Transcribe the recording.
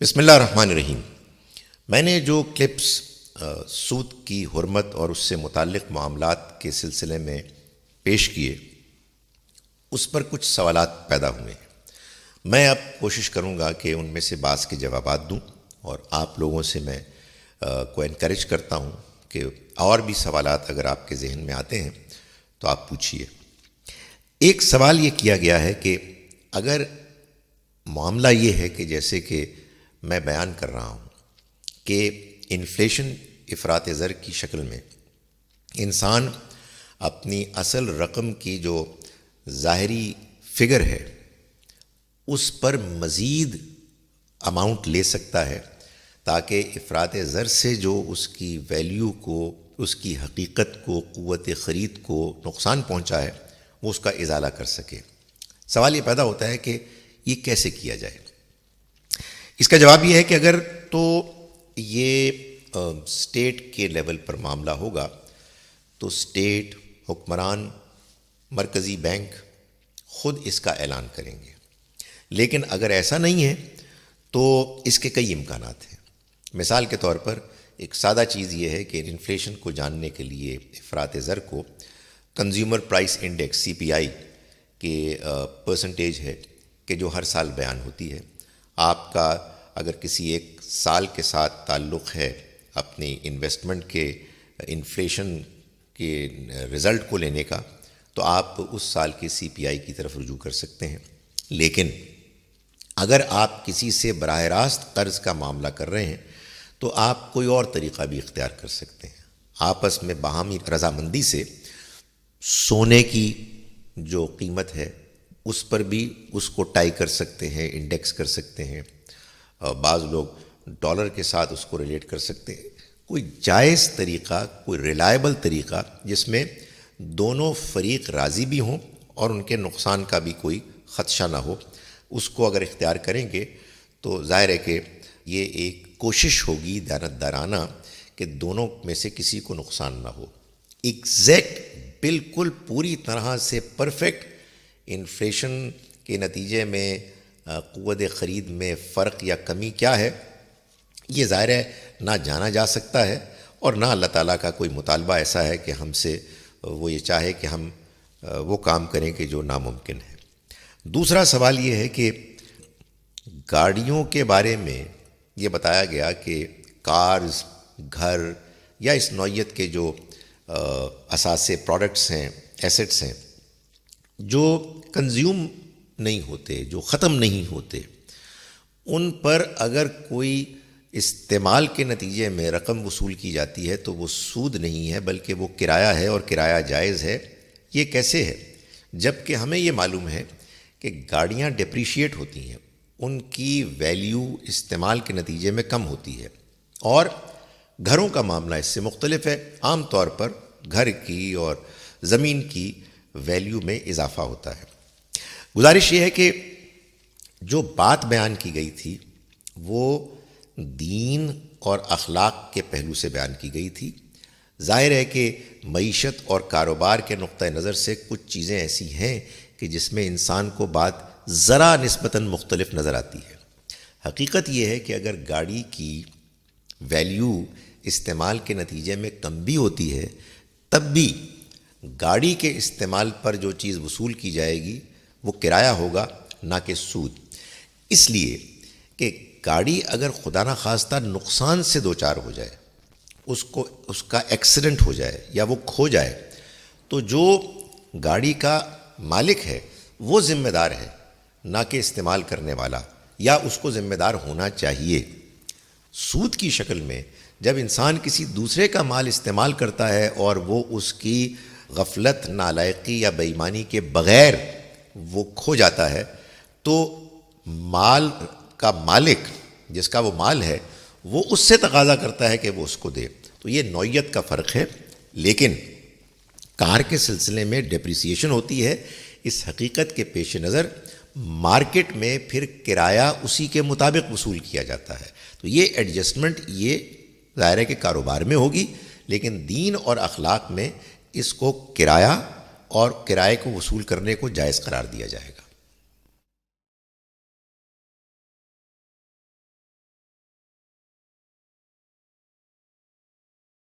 بسم اللہ الرحمن الرحیم۔ میں نے جو کلپس سود کی حرمت اور اس سے متعلق معاملات کے سلسلے میں پیش کیے اس پر کچھ سوالات پیدا ہوئے ہیں۔ میں اب کوشش کروں گا کہ ان میں سے بعض کے جوابات دوں، اور آپ لوگوں سے میں کو انکریج کرتا ہوں کہ اور بھی سوالات اگر آپ کے ذہن میں آتے ہیں تو آپ پوچھیے۔ ایک سوال یہ کیا گیا ہے کہ اگر معاملہ یہ ہے کہ جیسے کہ میں بیان کر رہا ہوں کہ انفلیشن افراط زر کی شکل میں انسان اپنی اصل رقم کی جو ظاہری فگر ہے اس پر مزید اماؤنٹ لے سکتا ہے، تاکہ افراط زر سے جو اس کی ویلیو کو، اس کی حقیقت کو، قوت خرید کو نقصان پہنچا ہے وہ اس کا ازالہ کر سکے۔ سوال یہ پیدا ہوتا ہے کہ یہ کیسے کیا جائے؟ اس کا جواب یہ ہے کہ اگر تو یہ اسٹیٹ کے لیول پر معاملہ ہوگا تو اسٹیٹ، حکمران، مرکزی بینک خود اس کا اعلان کریں گے، لیکن اگر ایسا نہیں ہے تو اس کے کئی امکانات ہیں۔ مثال کے طور پر ایک سادہ چیز یہ ہے کہ انفلیشن کو جاننے کے لیے افراط زر کو کنزیومر پرائس انڈیکس CPI کے پرسنٹیج ہے کہ جو ہر سال بیان ہوتی ہے۔ آپ کا اگر کسی ایک سال کے ساتھ تعلق ہے اپنی انویسٹمنٹ کے انفلیشن کے رزلٹ کو لینے کا، تو آپ اس سال کے CPI کی طرف رجوع کر سکتے ہیں۔ لیکن اگر آپ کسی سے براہ راست قرض کا معاملہ کر رہے ہیں تو آپ کوئی اور طریقہ بھی اختیار کر سکتے ہیں۔ آپس میں باہمی رضامندی سے سونے کی جو قیمت ہے اس پر بھی اس کو ٹائی کر سکتے ہیں، انڈیکس کر سکتے ہیں۔ بعض لوگ ڈالر کے ساتھ اس کو ریلیٹ کر سکتے ہیں۔ کوئی جائز طریقہ، کوئی ریلائبل طریقہ جس میں دونوں فریق راضی بھی ہوں اور ان کے نقصان کا بھی کوئی خدشہ نہ ہو، اس کو اگر اختیار کریں گے تو ظاہر ہے کہ یہ ایک کوشش ہوگی دیانتدارانہ کہ دونوں میں سے کسی کو نقصان نہ ہو۔ ایگزیکٹ، بالکل پوری طرح سے پرفیکٹ انفلیشن کے نتیجے میں قوت خرید میں فرق یا کمی کیا ہے، یہ ظاہر ہے نہ جانا جا سکتا ہے، اور نہ اللہ تعالیٰ کا کوئی مطالبہ ایسا ہے کہ ہم سے وہ یہ چاہے کہ ہم وہ کام کریں کہ جو ناممکن ہے۔ دوسرا سوال یہ ہے کہ گاڑیوں کے بارے میں یہ بتایا گیا کہ کارز، گھر یا اس نوعیت کے جو اثاثے پروڈکٹس ہیں، ایسٹس ہیں، جو کنزیوم نہیں ہوتے، جو ختم نہیں ہوتے، ان پر اگر کوئی استعمال کے نتیجے میں رقم وصول کی جاتی ہے تو وہ سود نہیں ہے بلکہ وہ کرایہ ہے، اور کرایہ جائز ہے۔ یہ کیسے ہے؟ جبکہ ہمیں یہ معلوم ہے کہ گاڑیاں ڈیپریشیٹ ہوتی ہیں، ان کی ویلیو استعمال کے نتیجے میں کم ہوتی ہے، اور گھروں کا معاملہ اس سے مختلف ہے۔ عام طور پر گھر کی اور زمین کی ویلیو میں اضافہ ہوتا ہے۔ گزارش یہ ہے کہ جو بات بیان کی گئی تھی وہ دین اور اخلاق کے پہلو سے بیان کی گئی تھی۔ ظاہر ہے کہ معیشت اور کاروبار کے نقطہ نظر سے کچھ چیزیں ایسی ہیں کہ جس میں انسان کو بات ذرا نسبتاً مختلف نظر آتی ہے۔ حقیقت یہ ہے کہ اگر گاڑی کی ویلیو استعمال کے نتیجے میں کم بھی ہوتی ہے، تب بھی گاڑی کے استعمال پر جو چیز وصول کی جائے گی وہ کرایہ ہوگا، نہ کہ سود۔ اس لیے کہ گاڑی اگر خدا نخواستہ نقصان سے دوچار ہو جائے، اس کا ایکسیڈنٹ ہو جائے یا وہ کھو جائے، تو جو گاڑی کا مالک ہے وہ ذمہ دار ہے، نہ کہ استعمال کرنے والا، یا اس کو ذمہ دار ہونا چاہیے۔ سود کی شکل میں جب انسان کسی دوسرے کا مال استعمال کرتا ہے اور وہ اس کی غفلت، نالائقی یا بے ایمانی کے بغیر وہ کھو جاتا ہے، تو مال کا مالک، جس کا وہ مال ہے، وہ اس سے تقاضا کرتا ہے کہ وہ اس کو دے۔ تو یہ نوعیت کا فرق ہے۔ لیکن کار کے سلسلے میں ڈیپریسیشن ہوتی ہے، اس حقیقت کے پیش نظر مارکیٹ میں پھر کرایہ اسی کے مطابق وصول کیا جاتا ہے۔ تو یہ ایڈجسٹمنٹ یہ ظاہر ہے کہ کاروبار میں ہوگی، لیکن دین اور اخلاق میں اس کو کرایہ اور کرائے کو وصول کرنے کو جائز قرار دیا جائے گا۔